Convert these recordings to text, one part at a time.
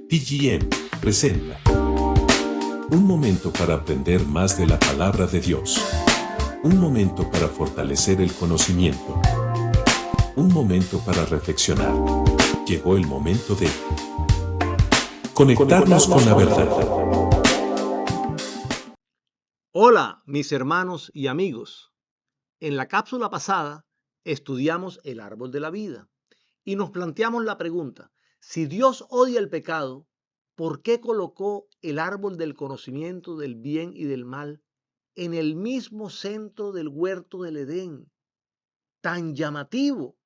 TGM presenta un momento para aprender más de la palabra de Dios. Un momento para fortalecer el conocimiento. Un momento para reflexionar. Llegó el momento de conectarnos con la verdad. Hola, mis hermanos y amigos. En la cápsula pasada estudiamos el árbol de la vida y nos planteamos la pregunta: si Dios odia el pecado, ¿por qué colocó el árbol del conocimiento del bien y del mal en el mismo centro del huerto del Edén, tan llamativo,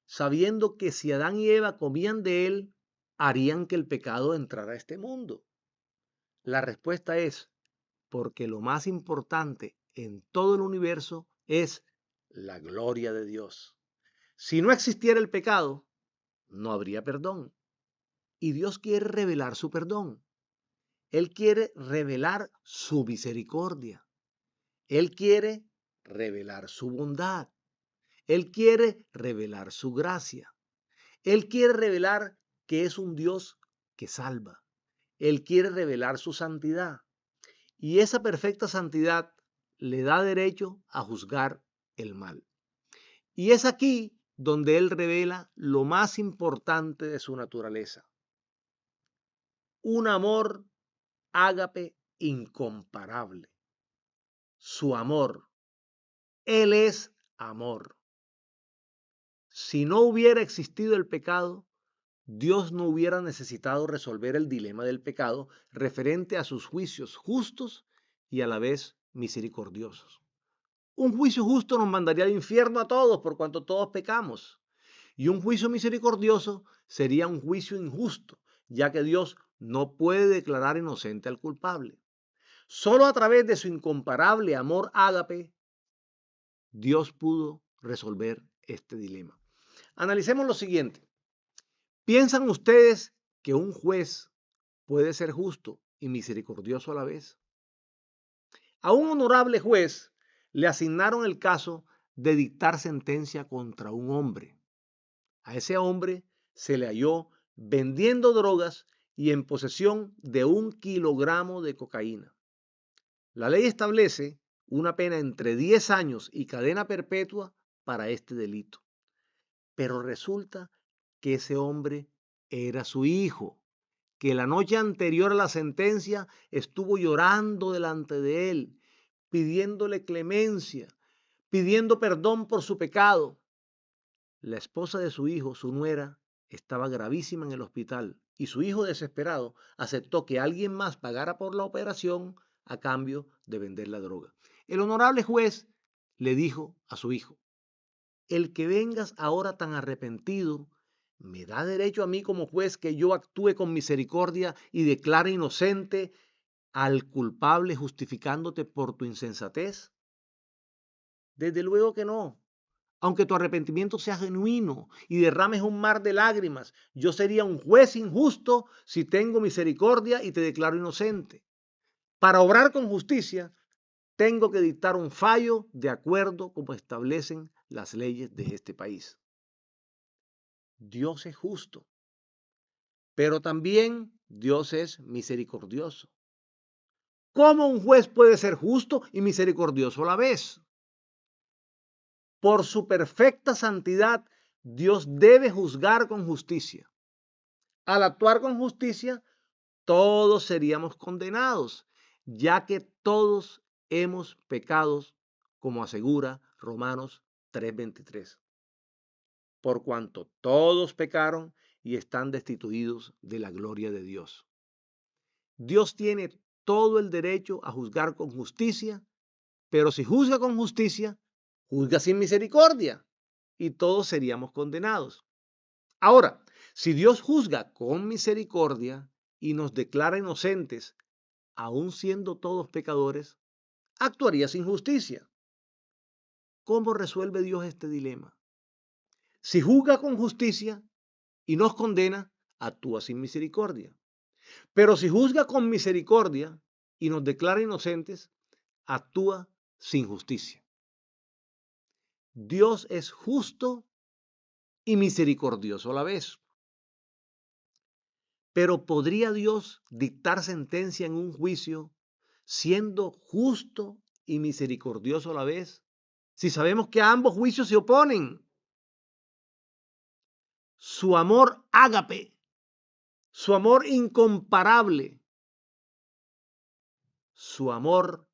sabiendo que si Adán y Eva comían de él, harían que el pecado entrara a este mundo? La respuesta es: porque lo más importante en todo el universo es la gloria de Dios. Si no existiera el pecado, no habría perdón. Y Dios quiere revelar su perdón. Él quiere revelar su misericordia. Él quiere revelar su bondad. Él quiere revelar su gracia. Él quiere revelar que es un Dios que salva. Él quiere revelar su santidad. Y esa perfecta santidad le da derecho a juzgar el mal. Y es aquí donde Él revela lo más importante de su naturaleza: un amor ágape incomparable. Su amor. Él es amor. Si no hubiera existido el pecado, Dios no hubiera necesitado resolver el dilema del pecado referente a sus juicios justos y a la vez misericordiosos. Un juicio justo nos mandaría al infierno a todos por cuanto todos pecamos. Y un juicio misericordioso sería un juicio injusto, ya que Dios no puede declarar inocente al culpable. Solo a través de su incomparable amor ágape, Dios pudo resolver este dilema. Analicemos lo siguiente. ¿Piensan ustedes que un juez puede ser justo y misericordioso a la vez? A un honorable juez le asignaron el caso de dictar sentencia contra un hombre. A ese hombre se le halló vendiendo drogas y en posesión de 1 kilogramo de cocaína. La ley establece una pena entre 10 años y cadena perpetua para este delito. Pero resulta que ese hombre era su hijo, que la noche anterior a la sentencia estuvo llorando delante de él, pidiéndole clemencia, pidiendo perdón por su pecado. La esposa de su hijo, su nuera, estaba gravísima en el hospital y su hijo, desesperado, aceptó que alguien más pagara por la operación a cambio de vender la droga. El honorable juez le dijo a su hijo: el que vengas ahora tan arrepentido me da derecho a mí como juez que yo actúe con misericordia y declare inocente al culpable justificándote por tu insensatez. Desde luego que no. Aunque tu arrepentimiento sea genuino y derrames un mar de lágrimas, yo sería un juez injusto si tengo misericordia y te declaro inocente. Para obrar con justicia, tengo que dictar un fallo de acuerdo como establecen las leyes de este país. Dios es justo, pero también Dios es misericordioso. ¿Cómo un juez puede ser justo y misericordioso a la vez? Por su perfecta santidad, Dios debe juzgar con justicia. Al actuar con justicia, todos seríamos condenados, ya que todos hemos pecado, como asegura Romanos 3:23. Por cuanto todos pecaron y están destituidos de la gloria de Dios. Dios tiene todo el derecho a juzgar con justicia, pero si juzga con justicia, juzga sin misericordia y todos seríamos condenados. Ahora, si Dios juzga con misericordia y nos declara inocentes, aun siendo todos pecadores, actuaría sin justicia. ¿Cómo resuelve Dios este dilema? Si juzga con justicia y nos condena, actúa sin misericordia. Pero si juzga con misericordia y nos declara inocentes, actúa sin justicia. Dios es justo y misericordioso a la vez. Pero ¿podría Dios dictar sentencia en un juicio siendo justo y misericordioso a la vez? Si sabemos que a ambos juicios se oponen. Su amor ágape, su amor incomparable, su amor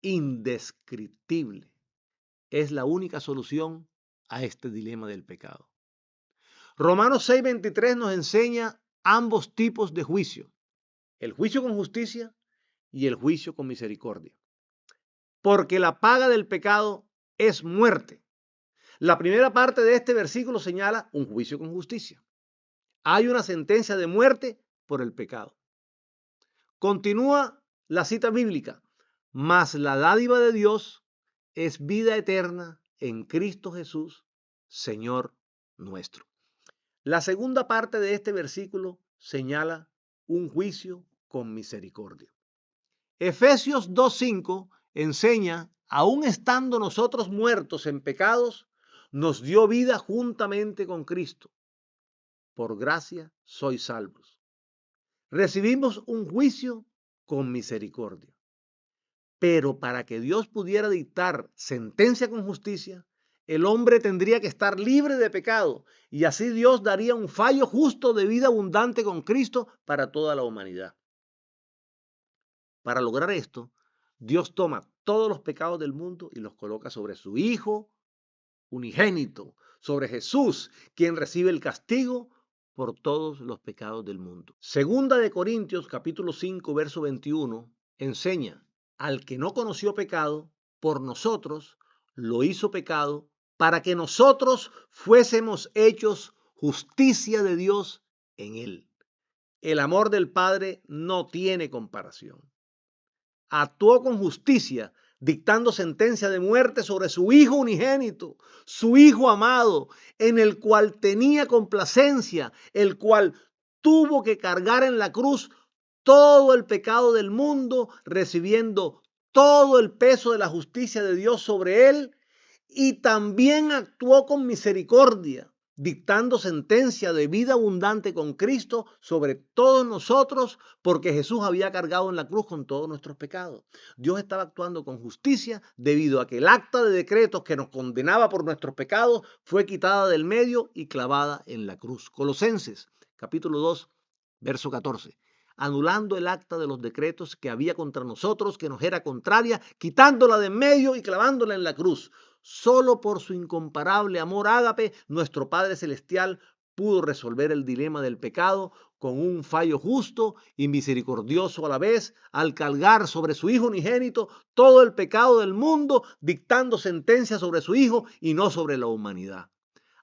indescriptible es la única solución a este dilema del pecado. Romanos 6:23 nos enseña ambos tipos de juicio, el juicio con justicia y el juicio con misericordia. Porque la paga del pecado es muerte. La primera parte de este versículo señala un juicio con justicia. Hay una sentencia de muerte por el pecado. Continúa la cita bíblica, mas la dádiva de Dios es vida eterna en Cristo Jesús, Señor nuestro. La segunda parte de este versículo señala un juicio con misericordia. Efesios 2:5 enseña, aun estando nosotros muertos en pecados, nos dio vida juntamente con Cristo. Por gracia sois salvos. Recibimos un juicio con misericordia. Pero para que Dios pudiera dictar sentencia con justicia, el hombre tendría que estar libre de pecado y así Dios daría un fallo justo de vida abundante con Cristo para toda la humanidad. Para lograr esto, Dios toma todos los pecados del mundo y los coloca sobre su Hijo unigénito, sobre Jesús, quien recibe el castigo por todos los pecados del mundo. Segunda de Corintios, capítulo 5, verso 21, enseña, al que no conoció pecado, por nosotros lo hizo pecado, para que nosotros fuésemos hechos justicia de Dios en él. El amor del Padre no tiene comparación. Actuó con justicia, dictando sentencia de muerte sobre su Hijo unigénito, su Hijo amado, en el cual tenía complacencia, el cual tuvo que cargar en la cruz todo el pecado del mundo, recibiendo todo el peso de la justicia de Dios sobre él, y también actuó con misericordia, dictando sentencia de vida abundante con Cristo sobre todos nosotros, porque Jesús había cargado en la cruz con todos nuestros pecados. Dios estaba actuando con justicia debido a que el acta de decretos que nos condenaba por nuestros pecados fue quitada del medio y clavada en la cruz. Colosenses, capítulo 2, verso 14. Anulando el acta de los decretos que había contra nosotros, que nos era contraria, quitándola de en medio y clavándola en la cruz. Solo por su incomparable amor ágape, nuestro Padre Celestial pudo resolver el dilema del pecado con un fallo justo y misericordioso a la vez, al cargar sobre su Hijo unigénito todo el pecado del mundo, dictando sentencia sobre su Hijo y no sobre la humanidad.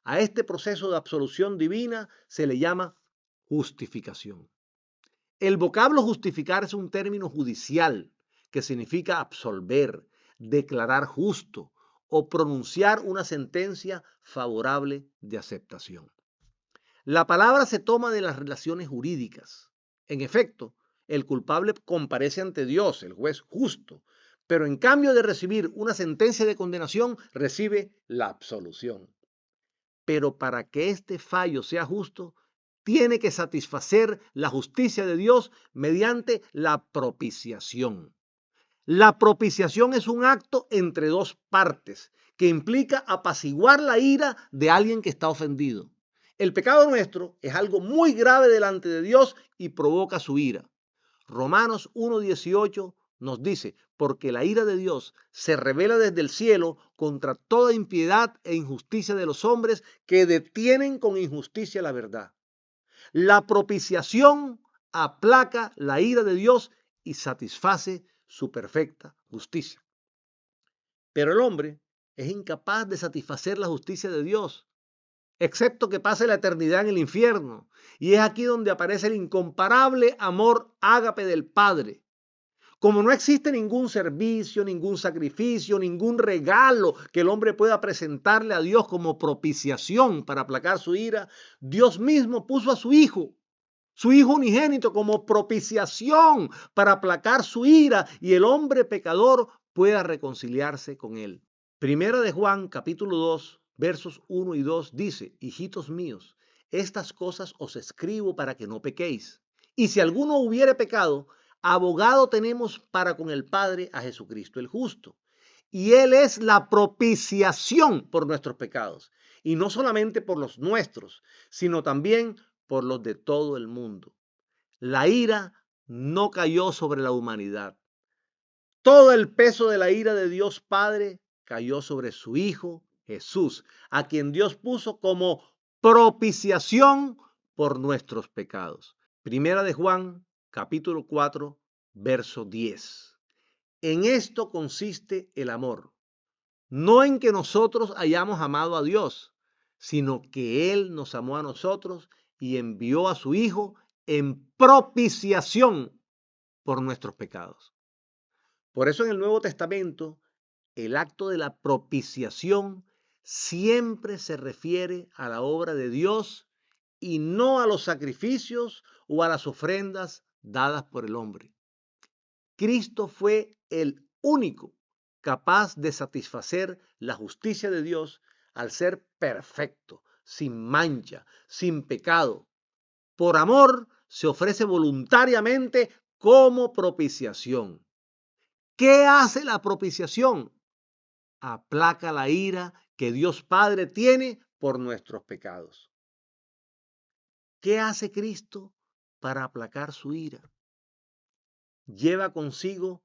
A este proceso de absolución divina se le llama justificación. El vocablo justificar es un término judicial que significa absolver, declarar justo o pronunciar una sentencia favorable de aceptación. La palabra se toma de las relaciones jurídicas. En efecto, el culpable comparece ante Dios, el juez justo, pero en cambio de recibir una sentencia de condenación, recibe la absolución. Pero para que este fallo sea justo, tiene que satisfacer la justicia de Dios mediante la propiciación. La propiciación es un acto entre dos partes que implica apaciguar la ira de alguien que está ofendido. El pecado nuestro es algo muy grave delante de Dios y provoca su ira. Romanos 1:18 nos dice, porque la ira de Dios se revela desde el cielo contra toda impiedad e injusticia de los hombres que detienen con injusticia la verdad. La propiciación aplaca la ira de Dios y satisface su perfecta justicia. Pero el hombre es incapaz de satisfacer la justicia de Dios, excepto que pase la eternidad en el infierno. Y es aquí donde aparece el incomparable amor ágape del Padre. Como no existe ningún servicio, ningún sacrificio, ningún regalo que el hombre pueda presentarle a Dios como propiciación para aplacar su ira, Dios mismo puso a su Hijo unigénito como propiciación para aplacar su ira y el hombre pecador pueda reconciliarse con él. Primera de Juan, capítulo 2, versos 1 y 2 dice, hijitos míos, estas cosas os escribo para que no pequéis. Y si alguno hubiere pecado, abogado tenemos para con el Padre a Jesucristo el justo. Y Él es la propiciación por nuestros pecados. Y no solamente por los nuestros, sino también por los de todo el mundo. La ira no cayó sobre la humanidad. Todo el peso de la ira de Dios Padre cayó sobre su Hijo Jesús, a quien Dios puso como propiciación por nuestros pecados. Primera de Juan, capítulo 4, verso 10. En esto consiste el amor, no en que nosotros hayamos amado a Dios, sino que Él nos amó a nosotros y envió a su Hijo en propiciación por nuestros pecados. Por eso en el Nuevo Testamento, el acto de la propiciación siempre se refiere a la obra de Dios y no a los sacrificios o a las ofrendas dadas por el hombre. Cristo fue el único capaz de satisfacer la justicia de Dios al ser perfecto, sin mancha, sin pecado. Por amor se ofrece voluntariamente como propiciación. ¿Qué hace la propiciación? Aplaca la ira que Dios Padre tiene por nuestros pecados. ¿Qué hace Cristo para aplacar su ira? Lleva consigo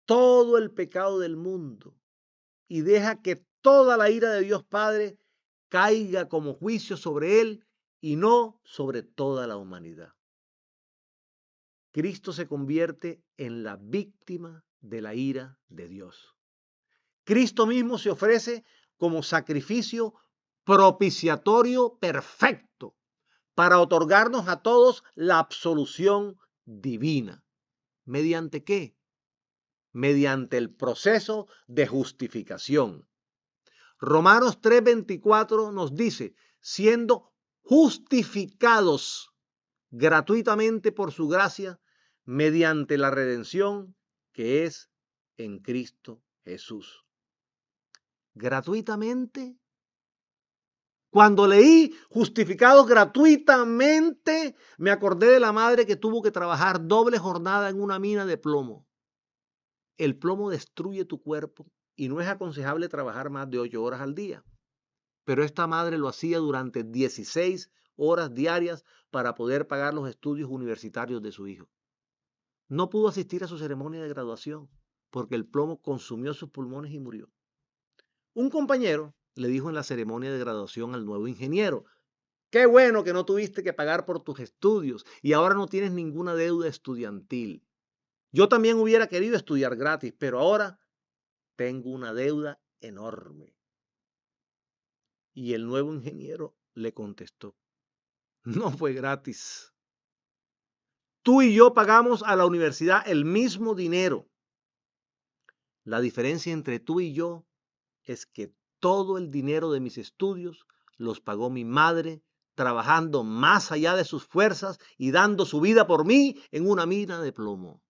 todo el pecado del mundo y deja que toda la ira de Dios Padre caiga como juicio sobre él y no sobre toda la humanidad. Cristo se convierte en la víctima de la ira de Dios. Cristo mismo se ofrece como sacrificio propiciatorio perfecto para otorgarnos a todos la absolución divina. ¿Mediante qué? Mediante el proceso de justificación. Romanos 3:24 nos dice, siendo justificados gratuitamente por su gracia, mediante la redención que es en Cristo Jesús. Gratuitamente. Cuando leí justificados gratuitamente, me acordé de la madre que tuvo que trabajar doble jornada en una mina de plomo. El plomo destruye tu cuerpo y no es aconsejable trabajar más de 8 horas al día. Pero esta madre lo hacía durante 16 horas diarias para poder pagar los estudios universitarios de su hijo. No pudo asistir a su ceremonia de graduación porque el plomo consumió sus pulmones y murió. Un compañero le dijo en la ceremonia de graduación al nuevo ingeniero, qué bueno que no tuviste que pagar por tus estudios y ahora no tienes ninguna deuda estudiantil. Yo también hubiera querido estudiar gratis, pero ahora tengo una deuda enorme. Y el nuevo ingeniero le contestó, no fue gratis. Tú y yo pagamos a la universidad el mismo dinero. La diferencia entre tú y yo es que todo el dinero de mis estudios los pagó mi madre, trabajando más allá de sus fuerzas y dando su vida por mí en una mina de plomo.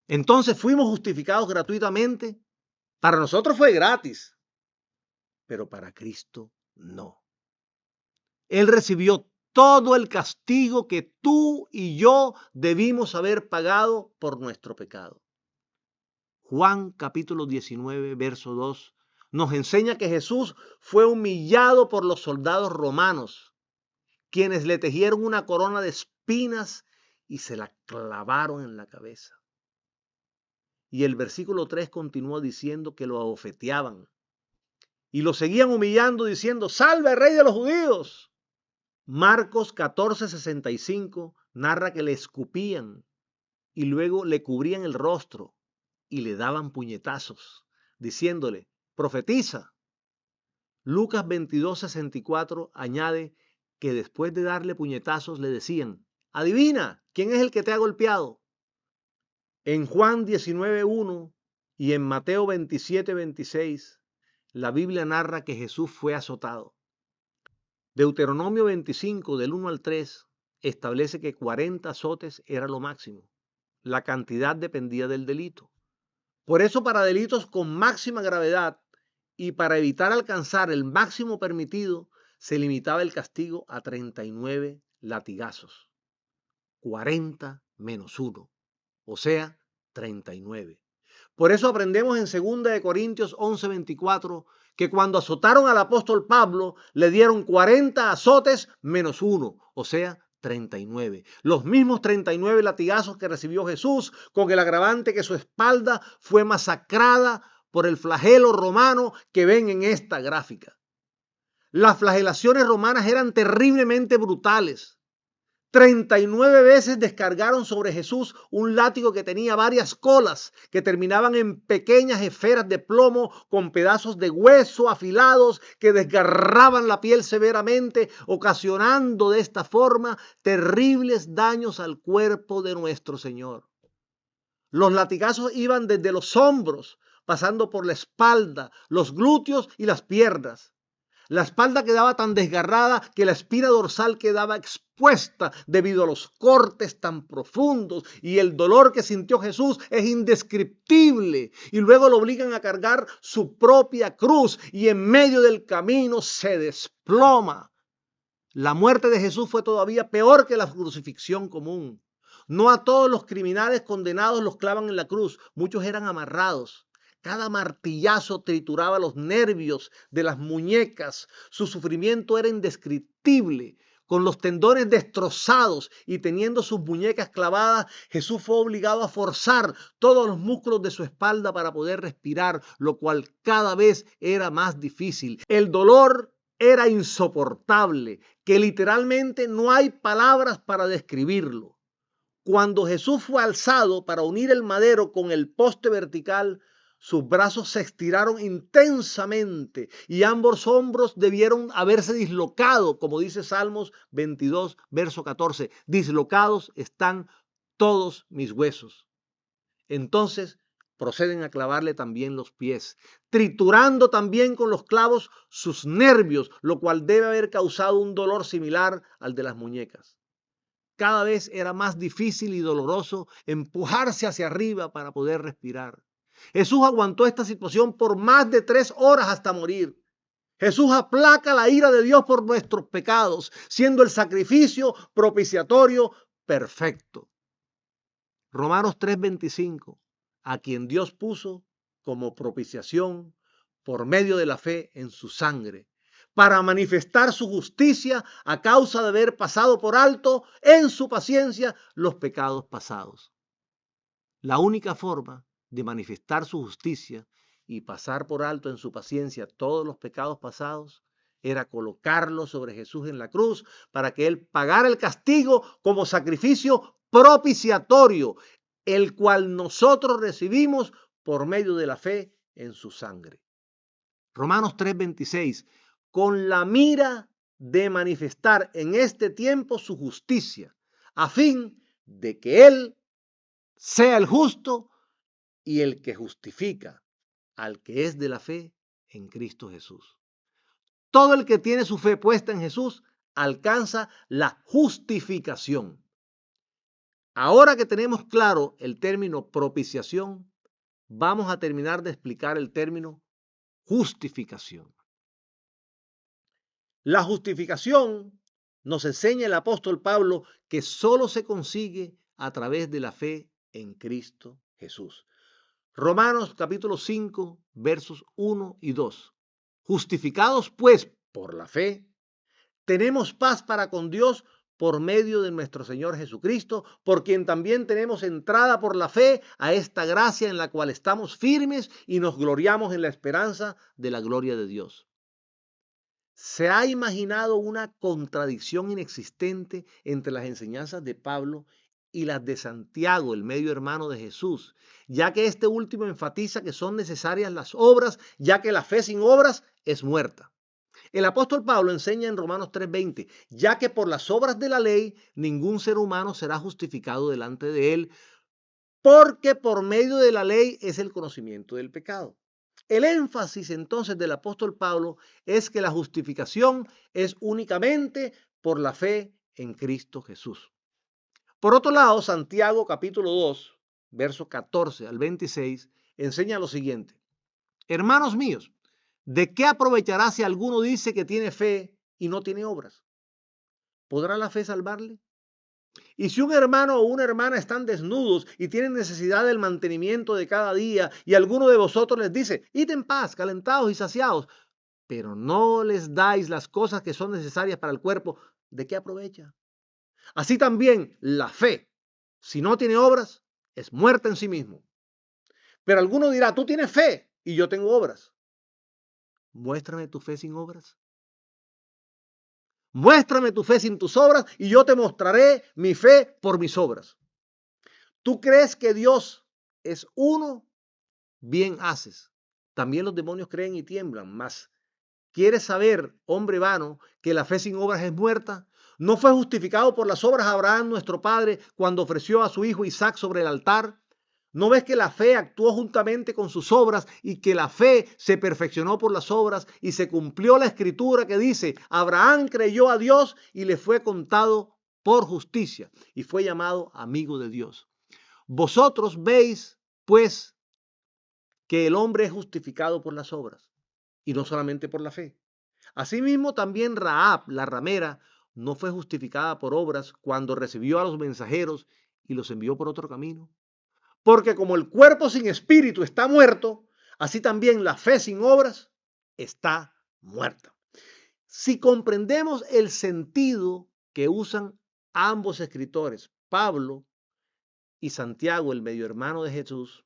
Entonces fuimos justificados gratuitamente. Para nosotros fue gratis, pero para Cristo no. Él recibió todo el castigo que tú y yo debimos haber pagado por nuestro pecado. Juan capítulo 19, verso 2, nos enseña que Jesús fue humillado por los soldados romanos, quienes le tejieron una corona de espinas y se la clavaron en la cabeza. Y el versículo 3 continúa diciendo que lo abofeteaban y lo seguían humillando diciendo, ¡salve, rey de los judíos! Marcos 14:65 narra que le escupían y luego le cubrían el rostro y le daban puñetazos, diciéndole, profetiza. Lucas 22:64 añade que después de darle puñetazos le decían, adivina, ¿quién es el que te ha golpeado? En Juan 19:1 y en Mateo 27:26, la Biblia narra que Jesús fue azotado. Deuteronomio 25, del 1 al 3, establece que 40 azotes era lo máximo. La cantidad dependía del delito. Por eso, para delitos con máxima gravedad y para evitar alcanzar el máximo permitido, se limitaba el castigo a 39 latigazos. 40 menos 1, o sea, 39. Por eso aprendemos en 2 Corintios 11:24 que cuando azotaron al apóstol Pablo le dieron 40 azotes menos 1, o sea, 39. Los mismos 39 latigazos que recibió Jesús, con el agravante que su espalda fue masacrada por el flagelo romano que ven en esta gráfica. Las flagelaciones romanas eran terriblemente brutales. 39 veces descargaron sobre Jesús un látigo que tenía varias colas que terminaban en pequeñas esferas de plomo con pedazos de hueso afilados que desgarraban la piel severamente, ocasionando de esta forma terribles daños al cuerpo de nuestro Señor. Los latigazos iban desde los hombros, pasando por la espalda, los glúteos y las piernas. La espalda quedaba tan desgarrada que la espina dorsal quedaba expuesta debido a los cortes tan profundos, y el dolor que sintió Jesús es indescriptible. Y luego lo obligan a cargar su propia cruz y en medio del camino se desploma. La muerte de Jesús fue todavía peor que la crucifixión común. No a todos los criminales condenados los clavan en la cruz, muchos eran amarrados. Cada martillazo trituraba los nervios de las muñecas. Su sufrimiento era indescriptible. Con los tendones destrozados y teniendo sus muñecas clavadas, Jesús fue obligado a forzar todos los músculos de su espalda para poder respirar, lo cual cada vez era más difícil. El dolor era insoportable, que literalmente no hay palabras para describirlo. Cuando Jesús fue alzado para unir el madero con el poste vertical, sus brazos se estiraron intensamente y ambos hombros debieron haberse dislocado, como dice Salmos 22, verso 14. Dislocados están todos mis huesos. Entonces proceden a clavarle también los pies, triturando también con los clavos sus nervios, lo cual debe haber causado un dolor similar al de las muñecas. Cada vez era más difícil y doloroso empujarse hacia arriba para poder respirar. Jesús aguantó esta situación por más de 3 horas hasta morir. Jesús aplaca la ira de Dios por nuestros pecados, siendo el sacrificio propiciatorio perfecto. Romanos 3:25, a quien Dios puso como propiciación por medio de la fe en su sangre, para manifestar su justicia a causa de haber pasado por alto en su paciencia los pecados pasados. La única forma de manifestar su justicia y pasar por alto en su paciencia todos los pecados pasados era colocarlo sobre Jesús en la cruz para que Él pagara el castigo como sacrificio propiciatorio, el cual nosotros recibimos por medio de la fe en su sangre. Romanos 3:26, con la mira de manifestar en este tiempo su justicia, a fin de que Él sea el justo y el que justifica al que es de la fe en Cristo Jesús. Todo el que tiene su fe puesta en Jesús alcanza la justificación. Ahora que tenemos claro el término propiciación, vamos a terminar de explicar el término justificación. La justificación nos enseña el apóstol Pablo que solo se consigue a través de la fe en Cristo Jesús. Romanos capítulo 5, versos 1 y 2. Justificados pues por la fe, tenemos paz para con Dios por medio de nuestro Señor Jesucristo, por quien también tenemos entrada por la fe a esta gracia en la cual estamos firmes y nos gloriamos en la esperanza de la gloria de Dios. ¿Se ha imaginado una contradicción inexistente entre las enseñanzas de Pablo y las de Santiago, el medio hermano de Jesús, ya que este último enfatiza que son necesarias las obras, ya que la fe sin obras es muerta? El apóstol Pablo enseña en Romanos 3:20, ya que por las obras de la ley ningún ser humano será justificado delante de él, porque por medio de la ley es el conocimiento del pecado. El énfasis entonces del apóstol Pablo es que la justificación es únicamente por la fe en Cristo Jesús. Por otro lado, Santiago capítulo 2, versos 14 al 26, enseña lo siguiente. Hermanos míos, ¿de qué aprovechará si alguno dice que tiene fe y no tiene obras? ¿Podrá la fe salvarle? Y si un hermano o una hermana están desnudos y tienen necesidad del mantenimiento de cada día, y alguno de vosotros les dice, id en paz, calentados y saciados, pero no les dais las cosas que son necesarias para el cuerpo, ¿de qué aprovecha? Así también la fe, si no tiene obras, es muerta en sí mismo. Pero alguno dirá, tú tienes fe y yo tengo obras. Muéstrame tu fe sin obras. Muéstrame tu fe sin tus obras y yo te mostraré mi fe por mis obras. ¿Tú crees que Dios es uno? Bien haces. También los demonios creen y tiemblan, mas ¿quieres saber, hombre vano, que la fe sin obras es muerta? ¿No fue justificado por las obras Abraham, nuestro padre, cuando ofreció a su hijo Isaac sobre el altar? ¿No ves que la fe actuó juntamente con sus obras y que la fe se perfeccionó por las obras y se cumplió la escritura que dice, Abraham creyó a Dios y le fue contado por justicia y fue llamado amigo de Dios? Vosotros veis, pues, que el hombre es justificado por las obras y no solamente por la fe. Asimismo, también Rahab, la ramera, no fue justificada por obras cuando recibió a los mensajeros y los envió por otro camino. Porque como el cuerpo sin espíritu está muerto, así también la fe sin obras está muerta. Si comprendemos el sentido que usan ambos escritores, Pablo y Santiago, el medio hermano de Jesús,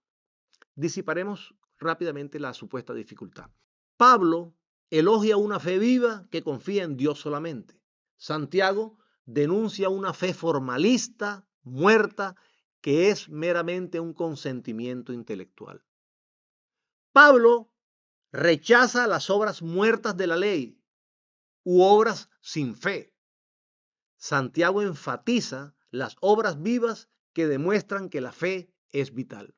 disiparemos rápidamente la supuesta dificultad. Pablo elogia una fe viva que confía en Dios solamente. Santiago denuncia una fe formalista, muerta, que es meramente un consentimiento intelectual. Pablo rechaza las obras muertas de la ley u obras sin fe. Santiago enfatiza las obras vivas que demuestran que la fe es vital.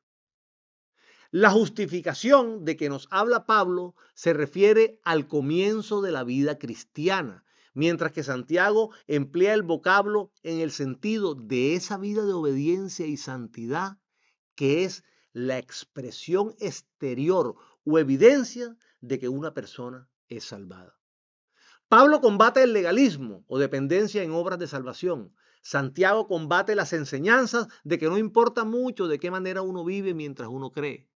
La justificación de que nos habla Pablo se refiere al comienzo de la vida cristiana, mientras que Santiago emplea el vocablo en el sentido de esa vida de obediencia y santidad que es la expresión exterior o evidencia de que una persona es salvada. Pablo combate el legalismo o dependencia en obras de salvación. Santiago combate las enseñanzas de que no importa mucho de qué manera uno vive mientras uno cree.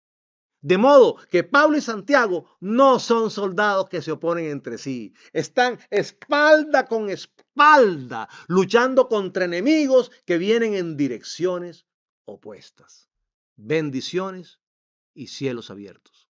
De modo que Pablo y Santiago no son soldados que se oponen entre sí. Están espalda con espalda, luchando contra enemigos que vienen en direcciones opuestas. Bendiciones y cielos abiertos.